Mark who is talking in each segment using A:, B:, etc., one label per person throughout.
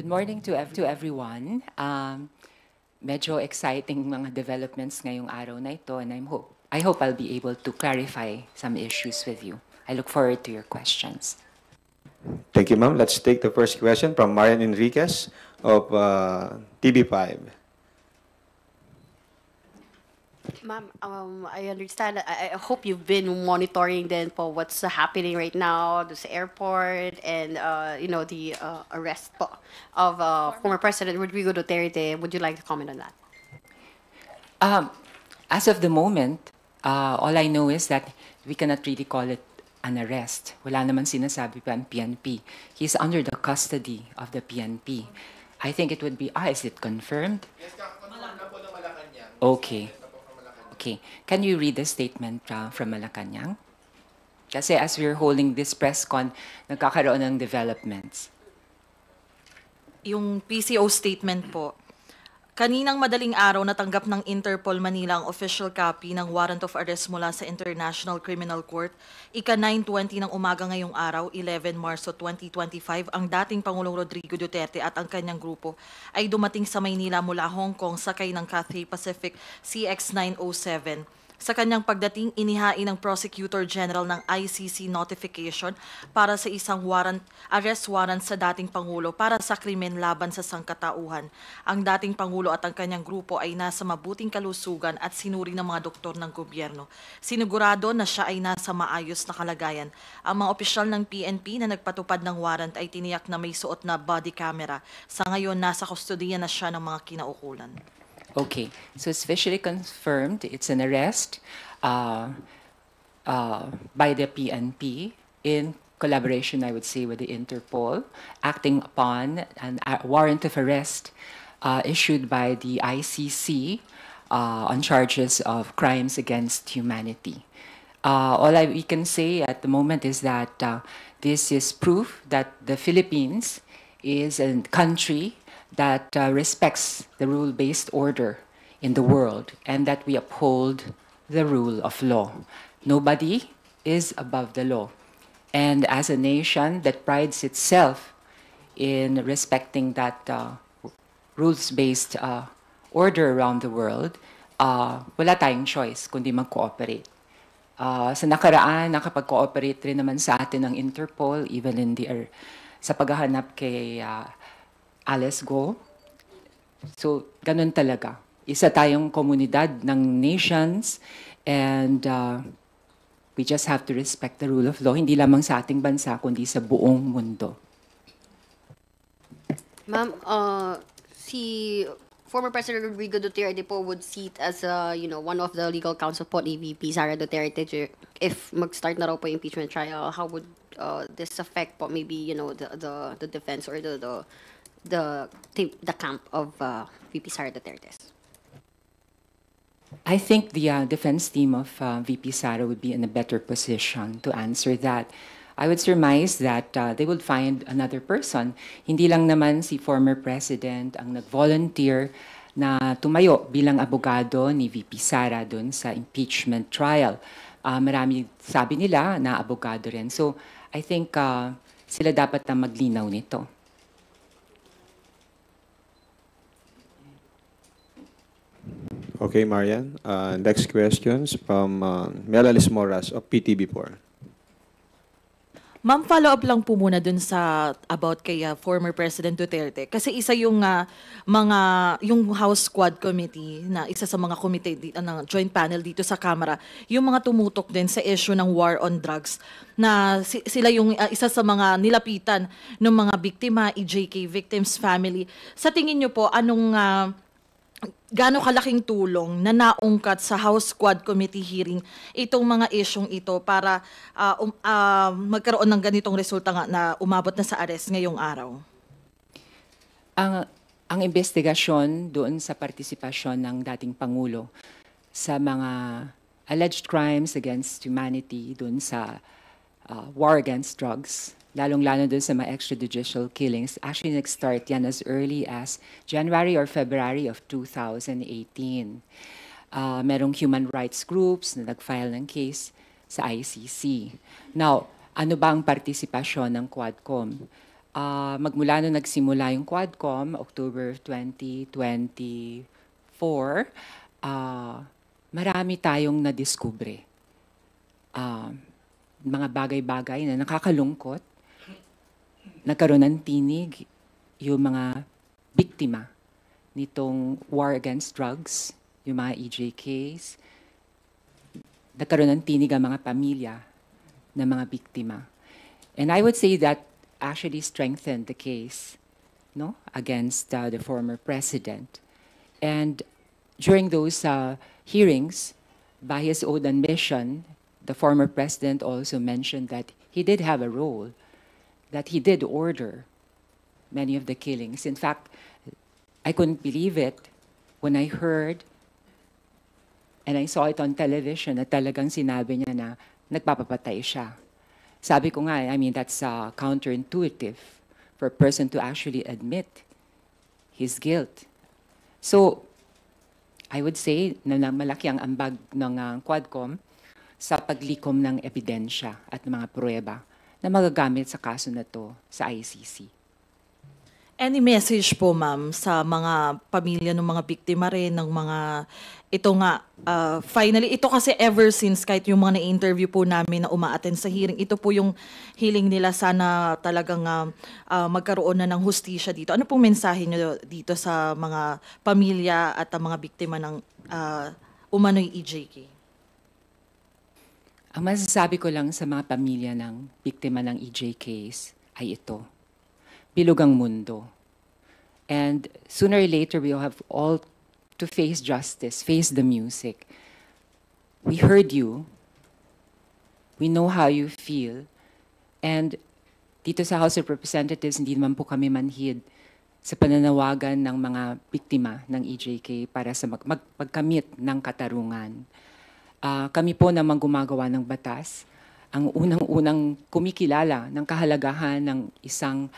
A: Good morning to everyone. Medyo exciting mga developments ngayong araw na ito, and I hope I'll be able to clarify some issues with you. I look forward to your questions.
B: Thank you, ma'am. Let's take the first question from Marian Enriquez of TV5.
C: Ma'am, I understand. I hope you've been monitoring then for what's happening right now, this airport, and the arrest of former President Rodrigo Duterte. Would you like to comment on that?
A: As of the moment, all I know is that we cannot really call it an arrest. Wala naman sinasabi pa ang PNP. He's under the custody of the PNP. I think it would be, is it confirmed?
B: Yes, confirmed na po ng Malacanang.
A: Okay. Okay. Can you read the statement from Malacanang? Kasi as we're holding this press con, nagkakaroon ng developments.
D: Yung PCO statement po, kaninang madaling araw natanggap ng Interpol Manila ang official copy ng warrant of arrest mula sa International Criminal Court. Ika 9:20 ng umaga ngayong araw, 11 Marso 2025, ang dating Pangulong Rodrigo Duterte at ang kanyang grupo ay dumating sa Maynila mula Hong Kong sakay ng Cathay Pacific CX-907. Sa kanyang pagdating, inihain ng Prosecutor General ng ICC notification para sa isang arrest warrant sa dating Pangulo para sa krimen laban sa sangkatauhan. Ang dating Pangulo at ang kanyang grupo ay nasa mabuting kalusugan at sinuri ng mga doktor ng gobyerno. Sinigurado na siya ay nasa maayos na kalagayan. Ang mga opisyal ng PNP na nagpatupad ng warrant ay tiniyak na may suot na body camera. Sa ngayon, nasa kustodiya na siya ng mga kinaukulan.
A: Okay, so it's officially confirmed. It's an arrest by the PNP in collaboration, I would say, with the Interpol, acting upon a warrant of arrest issued by the ICC on charges of crimes against humanity. We can say at the moment is that this is proof that the Philippines is a country that respects the rule-based order in the world and that we uphold the rule of law. Nobody is above the law. And as a nation that prides itself in respecting that rules-based order around the world, wala tayong choice kundi mag-cooperate. Sa nakaraan, nakapag-cooperate rin naman sa atin ang Interpol, even in sa paghahanap kay Alice Go. So, ganun talaga. Isa tayong komunidad ng nations and we just have to respect the rule of law, hindi lamang sa ating bansa, kundi sa buong mundo.
C: Ma'am, si former President Rodrigo Duterte po would sit as one of the legal counsel po ni VP Sara Duterte if mag-start na raw po yung impeachment trial. How would this affect po maybe the defense or the camp of VP Sara Duterte?
A: I think the defense team of VP Sara would be in a better position to answer that. I would surmise that they would find another person. Hindi lang naman si former president ang nag-volunteer na tumayo bilang abogado ni VP Sara doon sa impeachment trial. Marami sabi nila na abogado rin. So I think sila dapat na maglinaw nito.
B: Okay, Marian. Next questions from Melalis Moras of PTV4.
D: Ma'am, follow-up lang po muna dun sa about kay former President Duterte. Kasi isa yung yung House Squad Committee na isa sa mga committee ng joint panel dito sa Kamara, yung mga tumutok din sa issue ng war on drugs na sila yung isa sa mga nilapitan ng mga biktima, EJK victims family. Sa tingin niyo po, anong gaano kalaking tulong na naungkat sa House Squad Committee hearing itong mga isyong ito para magkaroon ng ganitong resulta nga na umabot na sa arrest ngayong araw?
A: Ang investigasyon doon sa partisipasyon ng dating Pangulo sa mga alleged crimes against humanity doon sa war against drugs, lalong-lalo doon sa mga extrajudicial killings, actually nag-start yan as early as January or February of 2018. Merong human rights groups na nag-file ng case sa ICC. Now, ano ba ang partisipasyon ng Quadcom? magmula nung nagsimula yung Quadcom, October 2024, marami tayong nadiskubre. Mga bagay-bagay na nakakalungkot, nagkaroon ng tinig yung mga biktima nitong war against drugs, yung mga EJKs, nagkaroon ng tinig ang mga pamilya ng mga biktima. And I would say that actually strengthened the case, no, against the former president. And during those hearings, by his own admission, the former president also mentioned that he did have a role, that he did order many of the killings. In fact, I couldn't believe it when I heard and I saw it on television na talagang sinabi niya na nagpapapatay siya. Sabi ko nga, I mean, that's counterintuitive for a person to actually admit his guilt. So, I would say na malaki ang ambag ng Quadcom sa paglikom ng ebidensya at ng mga pruweba na magagamit sa kaso na to sa ICC.
D: Any message po, ma'am, sa mga pamilya ng mga biktima rin, ng mga, ito nga, finally, ito kasi ever since, kahit yung mga na-interview po namin na uma-attend sa hearing, ito po yung hiling nila, sana talagang magkaroon na ng hustisya dito. Ano pong mensahe nyo dito sa mga pamilya at mga biktima ng umano'y EJK?
A: Ang masasabi ko lang sa mga pamilya ng biktima ng EJKs ay ito. Bilog ang mundo. And sooner or later, we will have all to face justice, face the music. We heard you. We know how you feel. And dito sa House of Representatives, hindi naman po kami manhid sa pananawagan ng mga biktima ng EJK para sa magkamit ng katarungan. Kami po namang gumagawa ng batas. Ang unang-unang kumikilala ng kahalagahan ng isang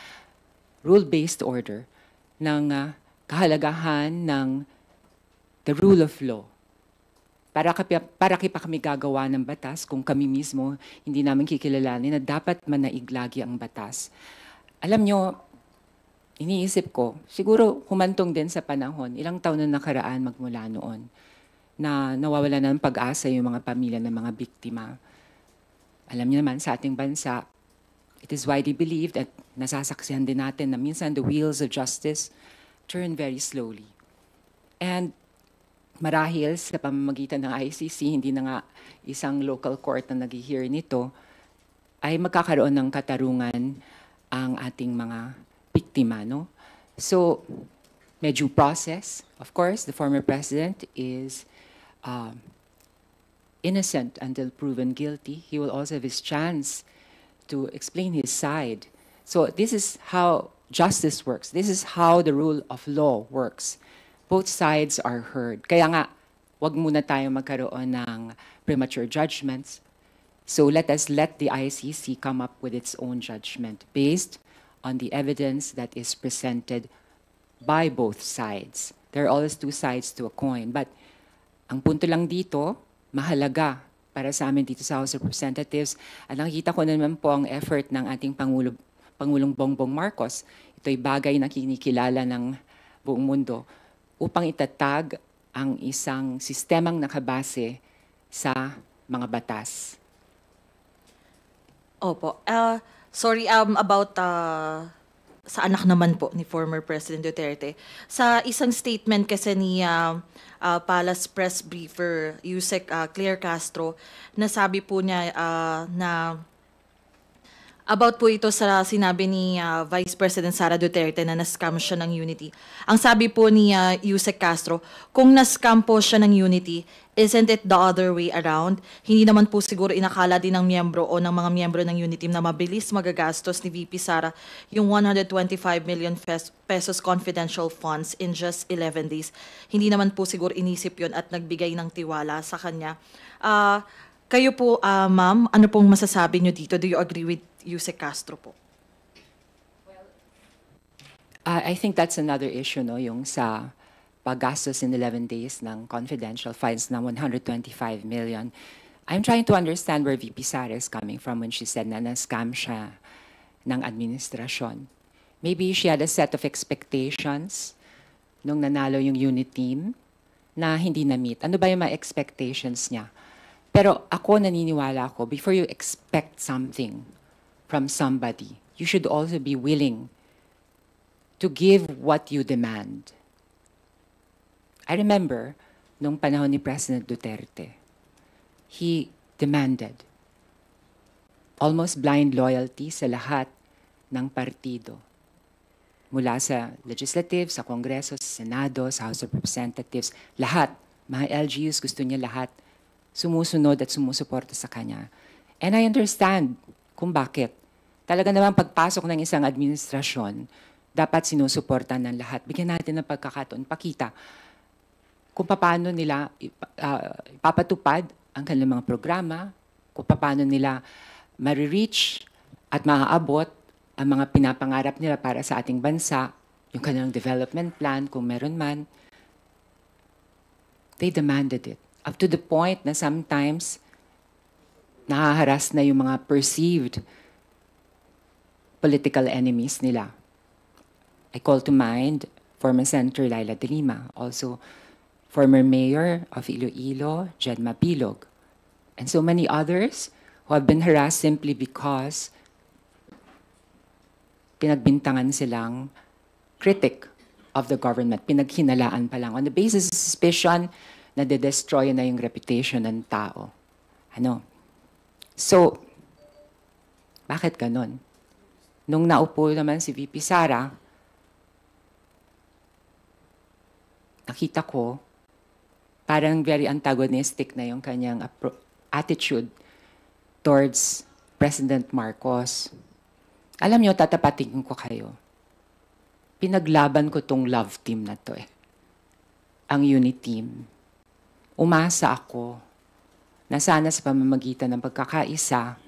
A: rule-based order, ng kahalagahan ng the rule of law. Para pa kami gagawa ng batas kung kami mismo hindi namin kikilalanin na dapat manaig lagi ang batas. Alam nyo, iniisip ko, siguro humantong din sa panahon, ilang taon na nakaraan magmula noon, na nawawala na ng pag-asa yung mga pamilya ng mga biktima. Alam niyo naman, sa ating bansa, it is widely believed at nasasaksihan din natin na minsan the wheels of justice turn very slowly. And marahil sa pamamagitan ng ICC, hindi na nga isang local court na nag-hear nito, ay magkakaroon ng katarungan ang ating mga biktima. No? So, may due process. Of course, the former president is innocent until proven guilty. He will also have his chance to explain his side. So this is how justice works. This is how the rule of law works. Both sides are heard. Kaya nga, wag muna tayo magkaroon ng premature judgments. So let us let the ICC come up with its own judgment based on the evidence that is presented by both sides. There are always two sides to a coin. But ang punto lang dito, mahalaga para sa amin dito sa House of Representatives. At nakikita ko naman po ang effort ng ating Pangulong Bongbong Marcos. Ito'y bagay na kinikilala ng buong mundo upang itatag ang isang sistemang nakabase sa mga batas.
D: Opo. Sorry, about sa anak naman po ni former President Duterte. Sa isang statement kasi ni Palace Press Briefer, Yusek Claire Castro, nasabi po niya na about po ito sa sinabi ni Vice President Sara Duterte na na-scam siya ng Unity. Ang sabi po ni Yusek Castro, kung na-scam po siya ng Unity, isn't it the other way around? Hindi naman po siguro inakala din ng miyembro o ng mga miyembro ng Unity na mabilis magagastos ni VP Sara yung 125 million pesos confidential funds in just 11 days. Hindi naman po siguro inisip yon at nagbigay ng tiwala sa kanya. Kayo po, ma'am, ano pong masasabi nyo dito? Do you agree with Yusek Castro po?
A: I think that's another issue, no, yung sa paggastos in 11 days ng confidential funds ng 125 million. I'm trying to understand where VP Sara is coming from when she said na na-scam siya ng administrasyon. Maybe she had a set of expectations nung nanalo yung unit team na hindi na-meet. Ano ba yung mga expectations niya? Pero ako naniniwala ako, before you expect something from somebody, you should also be willing to give what you demand. I remember, nung panahon ni President Duterte, he demanded almost blind loyalty sa lahat ng partido. Mula sa legislative, sa Kongreso, sa Senado, sa House of Representatives, lahat, mga LGUs, gusto niya lahat, sumusunod at sumusuporta sa kanya. And I understand kung bakit. Talaga naman pagpasok ng isang administrasyon, dapat sinusuportan ng lahat. Bigyan natin ng pagkakataon, pakita kung paano nila ipapatupad ang kanilang mga programa, kung paano nila ma-reach at maaabot ang mga pinapangarap nila para sa ating bansa, yung kanilang development plan, kung meron man. They demanded it. Up to the point na sometimes nahaharas na yung mga perceived political enemies nila. I call to mind former Senator Laila de Lima, also former Mayor of Iloilo, Jed Mapilog, and so many others who have been harassed simply because pinagbintangan silang critic of the government, pinaghinalaan pa lang on the basis of suspicion na de-destroy na yung reputation ng tao. Ano? So, bakit ganun? Nung naupo naman si VP Sara, nakita ko, parang very antagonistic na yung kanyang attitude towards President Marcos. Alam niyo, tatapatin ko kayo. Pinaglaban ko tong love team na to eh. Ang unit team. Umasa ako na sana sa pamamagitan ng pagkakaisa,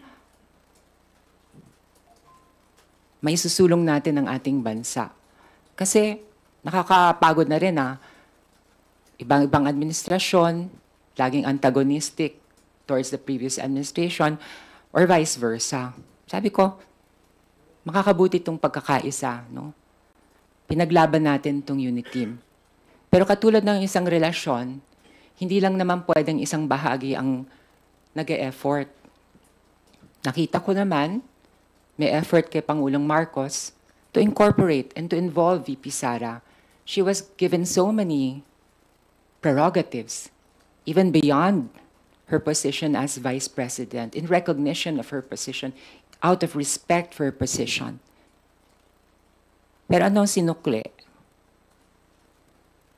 A: may susulong natin ang ating bansa. Kasi nakakapagod na rin ibang administrasyon, laging antagonistic towards the previous administration, or vice versa. Sabi ko, makakabuti itong pagkakaisa, no? Pinaglaban natin itong unit team. Pero katulad ng isang relasyon, hindi lang naman pwedeng isang bahagi ang nag-e-effort. Nakita ko naman, may effort kay Pangulong Marcos to incorporate and to involve VP Sara. She was given so many prerogatives, even beyond her position as Vice President, in recognition of her position, out of respect for her position. Pero anong sinukli?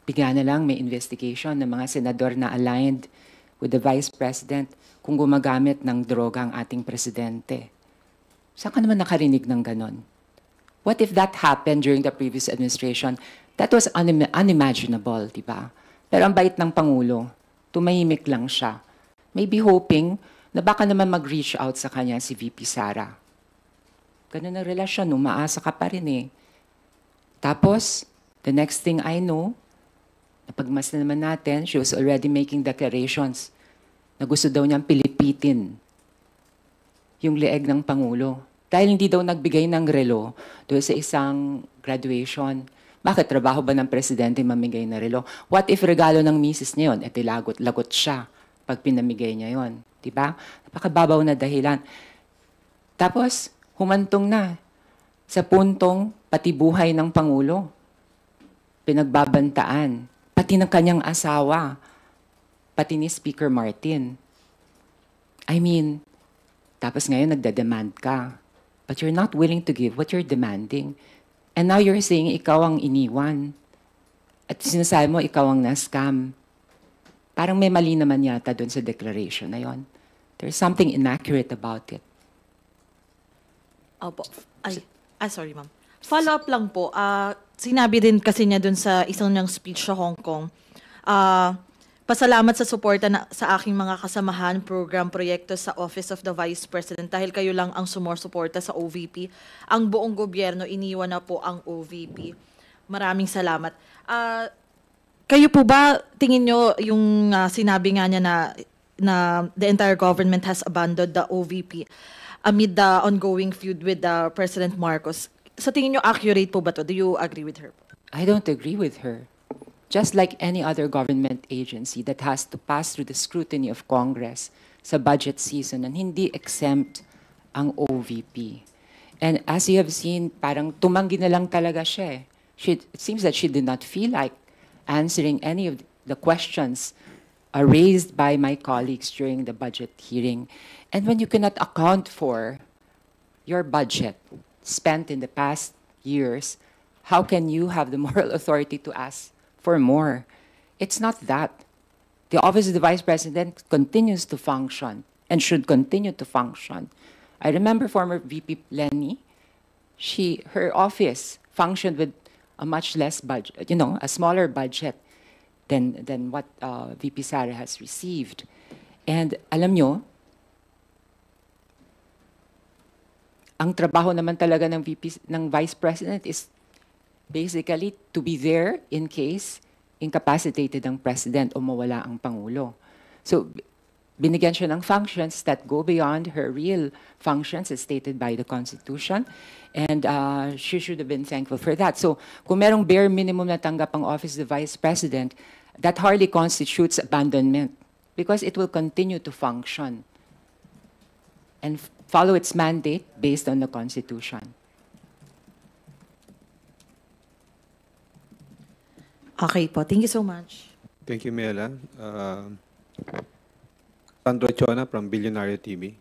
A: Bigla na lang may investigation ng mga senador na aligned with the Vice President kung gumagamit ng droga ang ating presidente. Saan ka naman nakarinig ng ganon? What if that happened during the previous administration? That was unimaginable, di ba? Pero ang bait ng Pangulo, tumahimik lang siya. Maybe hoping na baka naman mag-reach out sa kanya si VP Sara. Ganun ang relasyon, umaasa ka pa rin eh. Tapos, the next thing I know, napagmas na naman natin, she was already making declarations na gusto daw niyang pilipitin yung leeg ng Pangulo. Dahil hindi daw nagbigay ng relo doon sa isang graduation. Bakit? Trabaho ba ng presidente mamigay na relo? What if regalo ng misis niya yun? Lagot siya pag pinamigay niya yon, di ba? Napakababaw na dahilan. Tapos, humantong na sa puntong pati buhay ng Pangulo. Pinagbabantaan. Pati ng kanyang asawa. Pati ni Speaker Martin. I mean, tapos ngayon nagdademand ka. But you're not willing to give what you're demanding. And now you're saying ikaw ang iniwan. At sinasabi mo ikaw ang na-scam. Parang may mali naman yata doon sa declaration na yon. There's something inaccurate about it.
D: Opo. Sorry, ma'am. Follow-up lang po. Sinabi din kasi niya dun sa isang niyang speech sa Hong Kong, pasalamat sa suporta sa aking mga kasamahan, program, proyekto sa Office of the Vice President dahil kayo lang ang sumusuporta sa OVP. Ang buong gobyerno, iniwan na po ang OVP. Maraming salamat. Kayo po ba, tingin nyo yung sinabi nga niya na the entire government has abandoned the OVP amid the ongoing feud with President Marcos? Sa tingin nyo, accurate po ba to? Do you agree with her?
A: I don't agree with her. Just like any other government agency that has to pass through the scrutiny of Congress sa budget season and hindi exempt ang OVP. And as you have seen, parang tumanggi na lang talaga siya. It seems that she did not feel like answering any of the questions raised by my colleagues during the budget hearing. And when you cannot account for your budget spent in the past years, how can you have the moral authority to ask for more? It's not that. The Office of the Vice President continues to function and should continue to function. I remember former VP Lenny, her office functioned with a much less budget, a smaller budget than what VP Sara has received. And alam nyo, ang trabaho naman talaga ng Vice President is basically to be there in case incapacitated ang President o mawala ang Pangulo. So, binigyan siya ng functions that go beyond her real functions as stated by the Constitution. And she should have been thankful for that. So, kung merong bare minimum na tanggap ang Office of the Vice President, that hardly constitutes abandonment because it will continue to function and follow its mandate based on the Constitution.
D: Okay po. Thank you so much.
B: Thank you, Mela. Sandro Chona from Billionaire TV.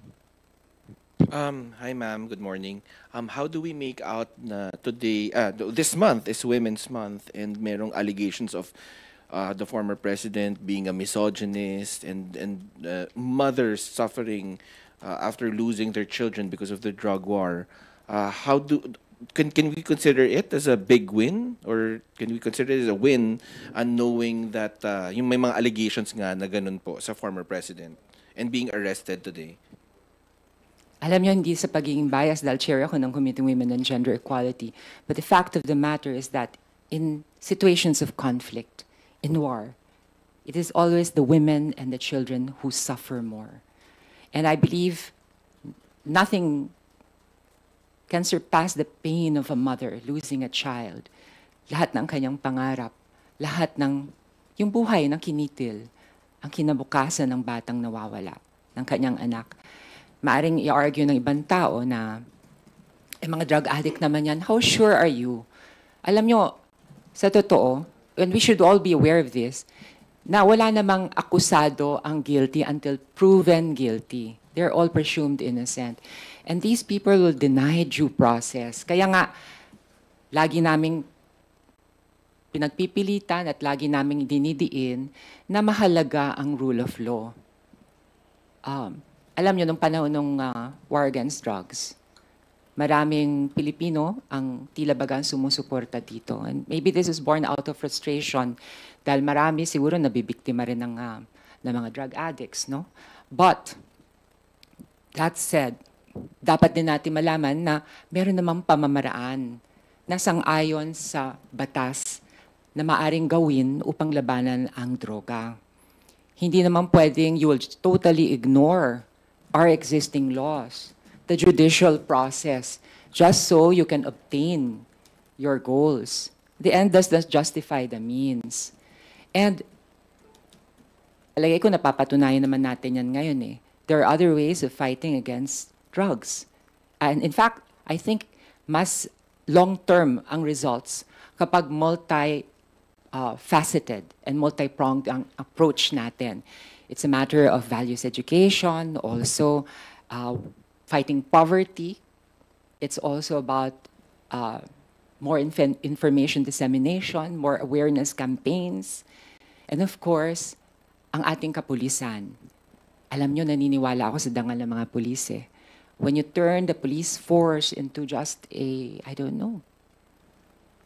E: Hi, ma'am. Good morning. How do we make out na today, this month is Women's Month and merong allegations of the former president being a misogynist and mothers suffering after losing their children because of the drug war. Can we consider it as a big win, or can we consider it as a win knowing that yung may mga allegations nga na ganun po sa former president and being arrested today?
A: Alam niyo, hindi sa pagiging bias dahil chair ako ng Committee on Women and Gender Equality. But the fact of the matter is that in situations of conflict, in war, it is always the women and the children who suffer more. And I believe nothing can surpass the pain of a mother losing a child. Lahat ng kanyang pangarap, lahat ng yung buhay ng kinitil, ang kinabukasan ng batang nawawala, ng kanyang anak. Maaring i-argue ng ibang tao na mga drug addict naman yan, how sure are you? Alam nyo, sa totoo, and we should all be aware of this, na wala namang akusado ang guilty until proven guilty. They're all presumed innocent. And these people will deny due process. Kaya nga, lagi naming pinagpipilitan at lagi naming dinidiin na mahalaga ang rule of law. Alam nyo, nung panahon ng war against drugs, maraming Pilipino ang tila bagang sumusuporta dito. And maybe this is born out of frustration dahil marami siguro nabibiktima rin ng mga drug addicts, no? But, that said, dapat din natin malaman na meron namang pamamaraan na sang-ayon sa batas na maaring gawin upang labanan ang droga. Hindi naman pwedeng you will totally ignore our existing laws, the judicial process, just so you can obtain your goals. The end does not justify the means. And palagay ko napapatunayan naman natin yan ngayon eh. There are other ways of fighting against drugs. And in fact, I think mas long-term ang results kapag multi-faceted and multi-pronged ang approach natin. It's a matter of values education, also fighting poverty. It's also about more information dissemination, more awareness campaigns. And of course, ang ating kapulisan. Alam nyo, naniniwala ako sa dangal ng mga pulis eh. When you turn the police force into just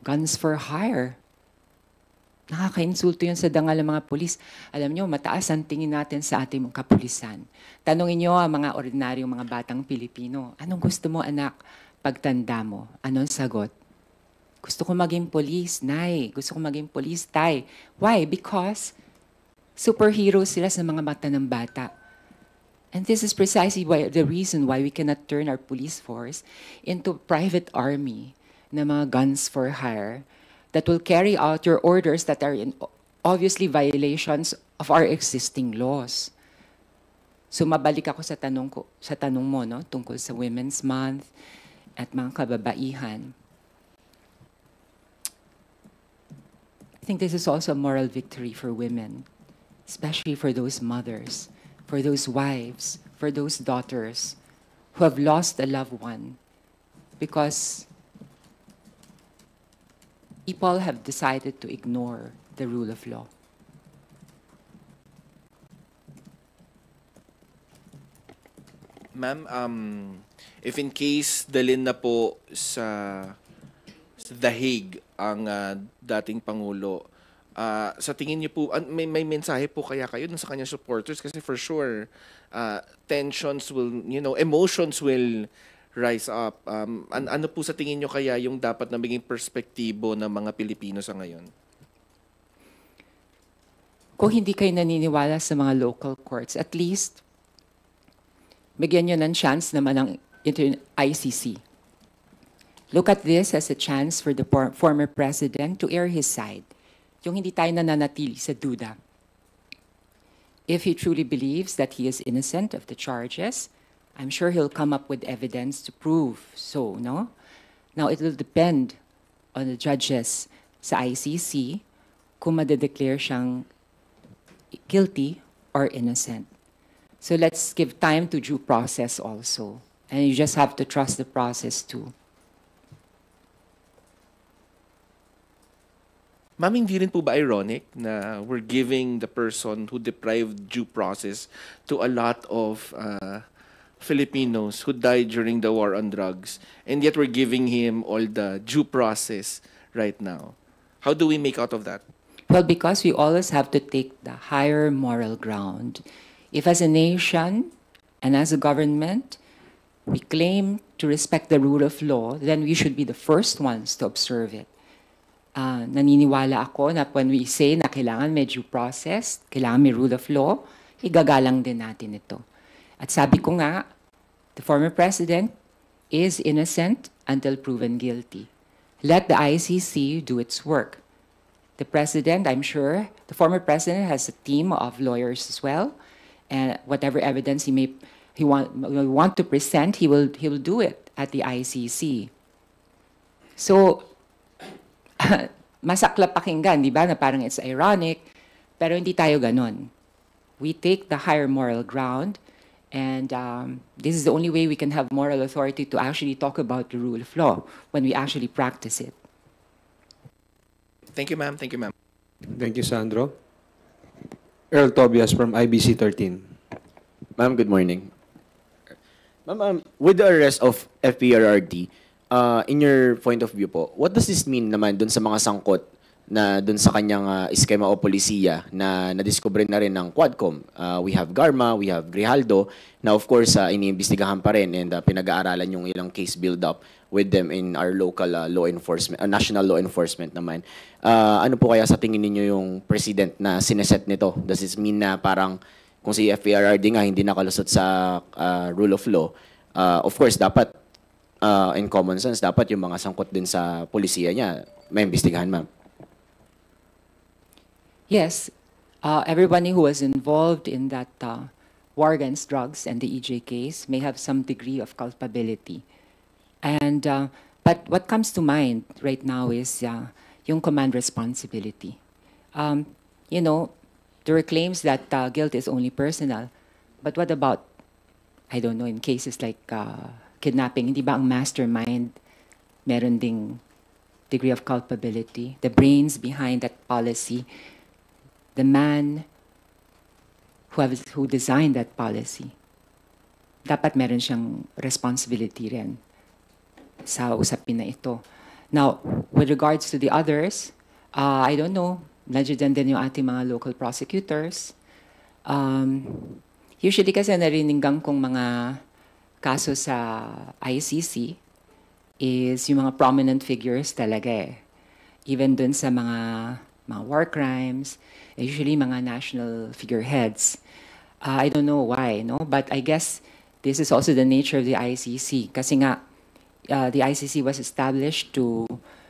A: guns for hire, nakaka-insulto yun sa dangal ng mga pulis. Alam nyo, mataas ang tingin natin sa ating kapulisan. Tanungin nyo ang mga ordinaryong mga batang Pilipino, anong gusto mo anak pagtanda mo? Anong sagot? Gusto ko maging police, nay. Gusto ko maging police, tay. Why? Because superhero sila sa mga mata ng bata. And this is precisely the reason why we cannot turn our police force into private army. na mga guns for hire that will carry out your orders that are in obviously violations of our existing laws. So mabalik ako sa tanong mo, no, tungkol sa Women's Month at mga kababaihan. I think this is also a moral victory for women, especially for those mothers, for those wives, for those daughters who have lost a loved one because people have decided to ignore the rule of law.
E: Ma'am, if in case dalhin na po sa The Hague ang dating Pangulo, sa tingin niyo po, may mensahe po kaya kayo dun sa kanyang supporters? Kasi for sure, tensions will, emotions will rise up. Ano po sa tingin niyo kaya yung dapat na maging perspektibo ng mga Pilipino sa ngayon?
A: Kung hindi kayo naniniwala sa mga local courts, at least bigyan nyo ng chance naman ng ICC. Look at this as a chance for the former president to air his side. Yung hindi tayo nananatili sa duda. If he truly believes that he is innocent of the charges, I'm sure he'll come up with evidence to prove so, no? Now, it will depend on the judges sa ICC kung madedeclare siyang guilty or innocent. So let's give time to due process also. And you just have to trust the process too.
E: Ma'am, hindi rin po ba ironic na we're giving the person who deprived due process to a lot of Filipinos who died during the war on drugs, and yet we're giving him all the due process right now? How do we make out of that?
A: Well, because we always have to take the higher moral ground. If as a nation and as a government, we claim to respect the rule of law, then we should be the first ones to observe it. Naniniwala ako na when we say na kailangan may due process, kailangan may rule of law, igagalang din natin ito. At sabi ko nga, the former president is innocent until proven guilty. Let the ICC do its work. The president, I'm sure, the former president has a team of lawyers as well, and whatever evidence he want to present, he will do it at the ICC. So, masaklap pakinggan, di ba, na parang it's ironic, pero hindi tayo ganon. We take the higher moral ground, and this is the only way we can have moral authority to actually talk about the rule of law when we actually practice it.
E: Thank you, ma'am. Thank you, ma'am.
B: Thank you, Sandro. Earl Tobias from IBC 13.
F: Ma'am, good morning. Ma'am, with the arrest of FPRRD, in your point of view po, what does this mean naman dun sa mga sangkot na dun sa kanyang eskema o polisiya na nadiskubre na rin ng Quadcom? We have Garma, we have Grijaldo, na of course iniimbestigahan pa rin and pinag-aaralan yung ilang case build-up with them in our local law enforcement, national law enforcement naman. Ano po kaya sa tingin ninyo yung president na sineset nito? Does this mean na parang kung si FPRRD nga hindi nakalusot sa rule of law, of course dapat in common sense, dapat yung mga sangkot din sa polisiya niya, may imbestigahan, ma'am.
A: Yes, everybody who was involved in that war against drugs and the EJ case may have some degree of culpability. And but what comes to mind right now is yung command responsibility. You know, there are claims that guilt is only personal, but what about, I don't know, in cases like kidnapping, hindi ba ang mastermind meron ding degree of culpability? The brains behind that policy, the man who designed that policy, dapat meron siyang responsibility rin sa usapin na ito. Now, with regards to the others, I don't know, nandiyan din yung ating mga local prosecutors. Usually kasi narininggan kong mga kaso sa ICC is yung mga prominent figures talaga eh. Even dun sa mga war crimes, usually mga national figureheads. I don't know why, no? But I guess this is also the nature of the ICC. Kasi nga, the ICC was established to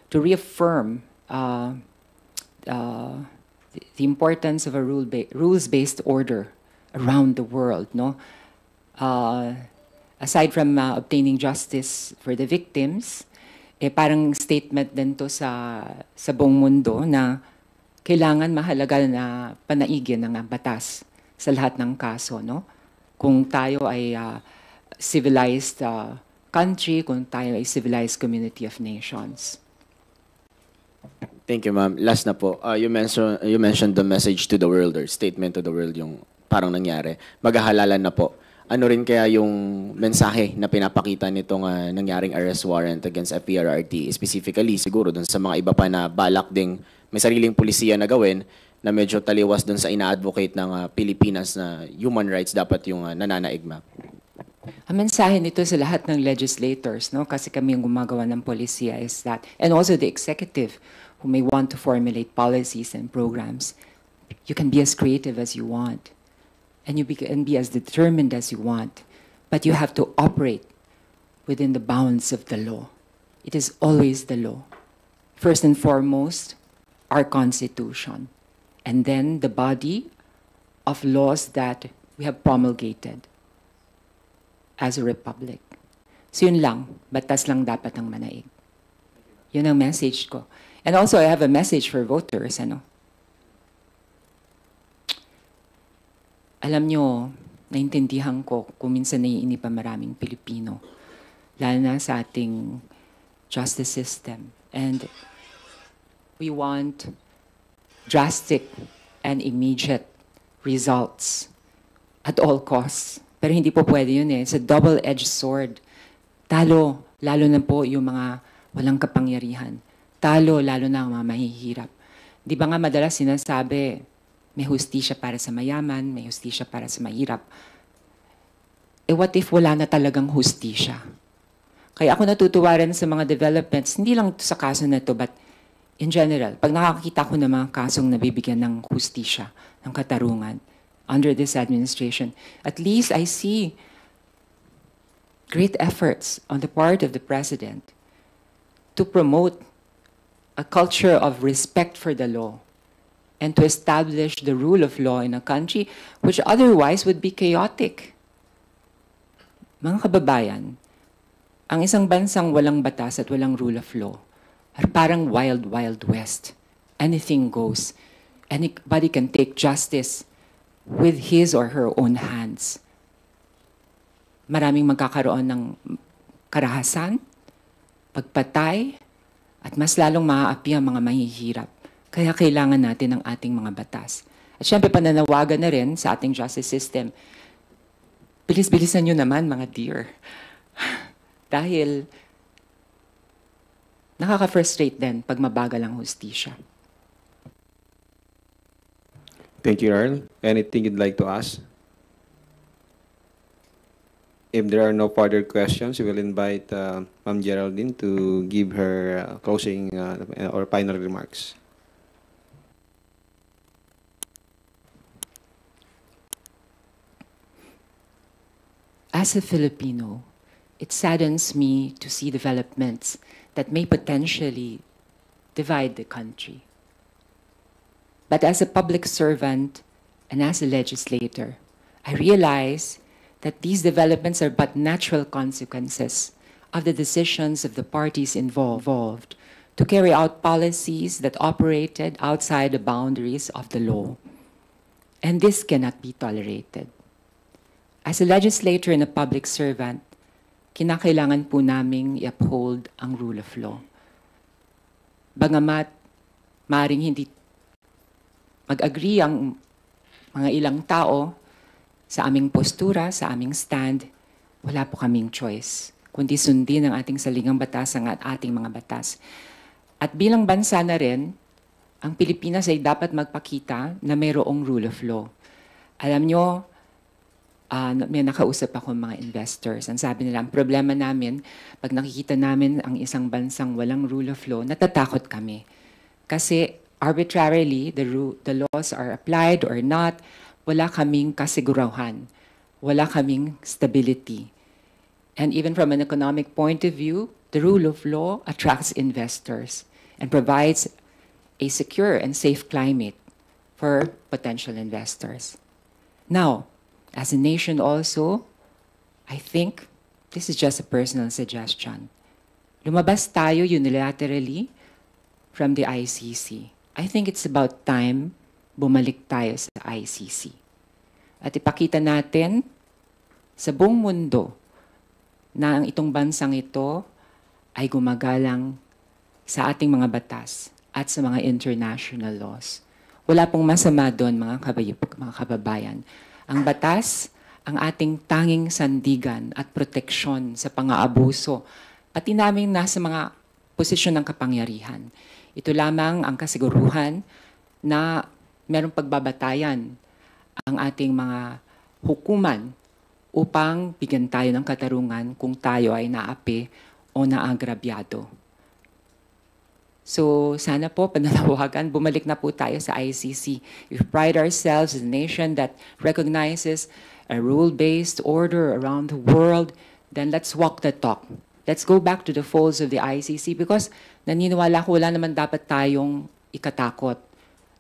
A: reaffirm the importance of a rules-based order around the world, no? Aside from obtaining justice for the victims, parang statement din to sa buong mundo na kailangan mahalaga na panaigin ng batas sa lahat ng kaso, no? Kung tayo ay civilized country, kung tayo ay civilized community of nations.
F: Thank you, ma'am. Last na po. You mentioned the message to the world or statement to the world yung parang nangyari. Maghahalalan na po. Ano rin kaya yung mensahe na pinapakita nitong nangyaring arrest warrant against FPRRT? Specifically, siguro dun sa mga iba pa na balak ding may sariling pulisiya na gawin na medyo taliwas dun sa ina-advocate ng Pilipinas na human rights dapat yung nananaig, ma'am.
A: Ang mensahe nito sa lahat ng legislators, no? Kasi kami yung gumagawa ng polisiya is that, and also the executive who may want to formulate policies and programs, you can be as creative as you want. And you can be as determined as you want, but you have to operate within the bounds of the law. It is always the law. First and foremost, our Constitution, and then the body of laws that we have promulgated as a republic. So yun lang, batas lang dapat ang manaig. Yun ang message ko. And also, I have a message for voters, ano? Alam nyo, naintindihan ko kung minsan naiinip pa maraming Pilipino, lalo na sa ating justice system. And we want drastic and immediate results at all costs. Pero hindi po pwede yun eh. It's a double-edged sword. Talo, lalo na po yung mga walang kapangyarihan. Talo, lalo na ang mga mahihirap. Di ba nga madalas sinasabi, may hustisya para sa mayaman, may hustisya para sa mahirap. Eh what if wala na talagang hustisya? Kaya ako natutuwa rin sa mga developments, hindi lang sa kaso na to, but in general, pag nakakita ko ng mga kasong nabibigyan ng hustisya, ng katarungan, under this administration, at least I see great efforts on the part of the President to promote a culture of respect for the law and to establish the rule of law in a country which otherwise would be chaotic. Mga kababayan, ang isang bansang walang batas at walang rule of law ay parang wild, wild west. Anything goes. Anybody can take justice with his or her own hands. Maraming magkakaroon ng karahasan, pagpatay, at mas lalong maaapi ang mga mahihirap. Kaya kailangan natin ng ating mga batas. At syempre, pananawagan na rin sa ating justice system. Bilis-bilisan nyo naman, mga dear. Dahil nakaka-frustrate din pag mabagal ang hustisya.
B: Thank you, Earl. Anything you'd like to ask? If there are no further questions, we will invite Ma'am Geraldine to give her closing or final remarks.
A: As a Filipino, it saddens me to see developments that may potentially divide the country. But as a public servant and as a legislator, I realize that these developments are but natural consequences of the decisions of the parties involved to carry out policies that operated outside the boundaries of the law. And this cannot be tolerated. As a legislator and a public servant, kinakailangan po naming i-uphold ang rule of law. Bagamat maaaring hindi mag-agree ang mga ilang tao sa aming postura, sa aming stand, wala po kaming choice, kundi sundin ang ating saligang batas, ang ating mga batas. At bilang bansa na rin, ang Pilipinas ay dapat magpakita na mayroong rule of law. Alam nyo, may nakausap ako mga investors. Ang sabi nila, ang problema namin, pag nakikita namin ang isang bansang walang rule of law, natatakot kami. Kasi arbitrarily, the laws are applied or not, wala kaming kasigurahan, wala kaming stability. And even from an economic point of view, the rule of law attracts investors and provides a secure and safe climate for potential investors. Now, as a nation also, I think this is just a personal suggestion. Lumabas tayo unilaterally from the ICC. I think it's about time bumalik tayo sa ICC. At ipakita natin sa buong mundo na ang itong bansang ito ay gumagalang sa ating mga batas at sa mga international laws. Wala pong masama doon, mga kababayan. Ang batas, ang ating tanging sandigan at proteksyon sa pang-aabuso, pati namin nasa mga posisyon ng kapangyarihan. Ito lamang ang kasiguruhan na merong pagbabatayan ang ating mga hukuman upang bigyan tayo ng katarungan kung tayo ay naapi o naagrabyado. So sana po pananawagan, bumalik na po tayo sa ICC. We pride ourselves as a nation that recognizes a rule-based order around the world, then let's walk the talk. Let's go back to the folds of the ICC because naniniwala ko wala naman dapat tayong ikatakot.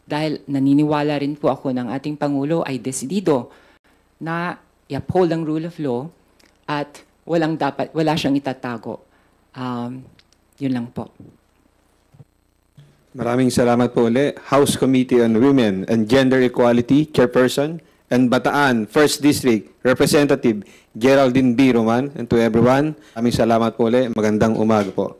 A: Dahil naniniwala rin po ako ng ating Pangulo ay desidido na i-uphold ang rule of law at wala siyang itatago. Yun lang po.
B: Maraming salamat po ulit. House Committee on Women and Gender Equality, Chairperson, and Bataan, 1st District, Representative Geraldine B. Roman, and to everyone, maraming salamat po ulit. Magandang umaga po.